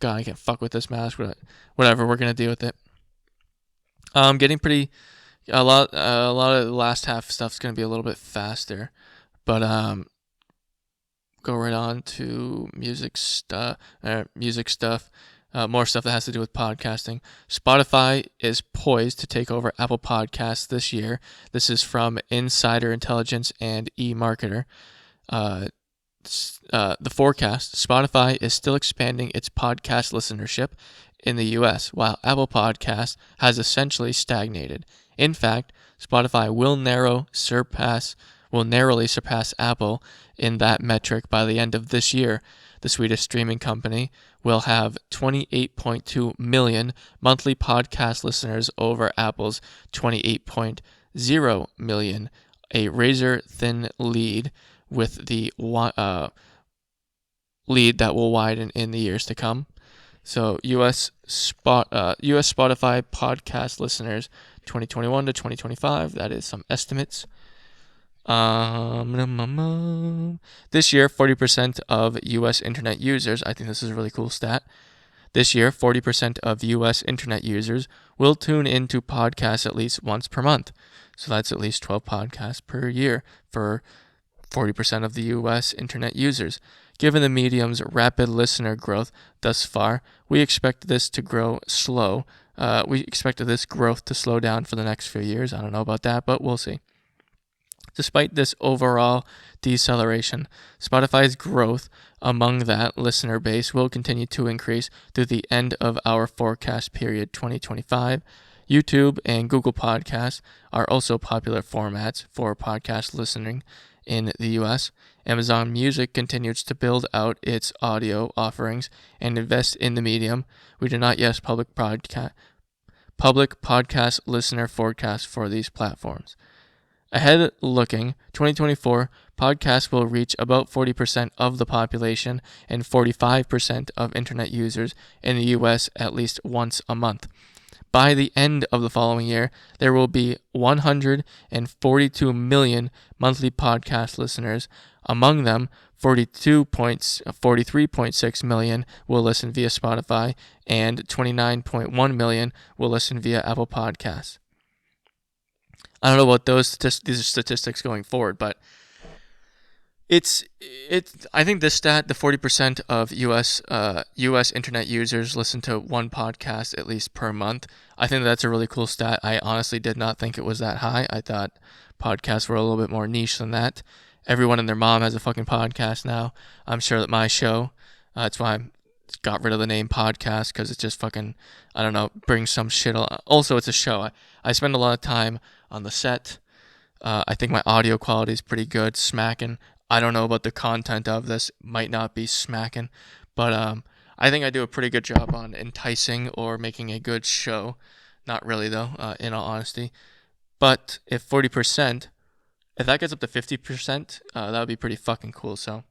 God, I can't fuck with this mask. Whatever, we're gonna deal with it. Getting pretty a lot of the last half stuff's gonna be a little bit faster, but go right on to music stuff. More stuff that has to do with podcasting. Spotify is poised to take over Apple Podcasts this year. This is from Insider Intelligence and eMarketer. The forecast: Spotify is still expanding its podcast listenership in the U.S., while Apple Podcasts has essentially stagnated. In fact, Spotify will narrowly surpass Apple in that metric by the end of this year. The Swedish streaming company will have 28.2 million monthly podcast listeners over Apple's 28.0 million, a razor-thin lead with the lead that will widen in the years to come. So U.S. Spotify podcast listeners 2021 to 2025, that is some estimates. This year, 40% of U.S. internet users, I think this is a really cool stat. This year, 40% of U.S. internet users will tune into podcasts at least once per month. So that's at least 12 podcasts per year for 40% of the U.S. internet users. Given the medium's rapid listener growth thus far, we expect this growth to slow down for the next few years. I don't know about that, but we'll see. Despite this overall deceleration, Spotify's growth among that listener base will continue to increase through the end of our forecast period 2025. YouTube and Google Podcasts are also popular formats for podcast listening in the U.S. Amazon Music continues to build out its audio offerings and invest in the medium. We do not yet public podcast listener forecast for these platforms. Ahead looking, 2024, podcasts will reach about 40% of the population and 45% of internet users in the U.S. at least once a month. By the end of the following year, there will be 142 million monthly podcast listeners. Among them, 43.6 million will listen via Spotify, and 29.1 million will listen via Apple Podcasts. I don't know about these are statistics going forward, but it's. I think this stat, the 40% of U.S. internet users listen to one podcast at least per month. I think that's a really cool stat. I honestly did not think it was that high. I thought podcasts were a little bit more niche than that. Everyone and their mom has a fucking podcast now. I'm sure that my show. That's why I got rid of the name podcast, because it's just fucking, I don't know, brings some shit. Also, it's a show. I spend a lot of time on the set. I think my audio quality is pretty good, smacking. I don't know about the content of this, might not be smacking, but I think I do a pretty good job on enticing or making a good show. Not really though, in all honesty. But if that gets up to 50%, that would be pretty fucking cool. So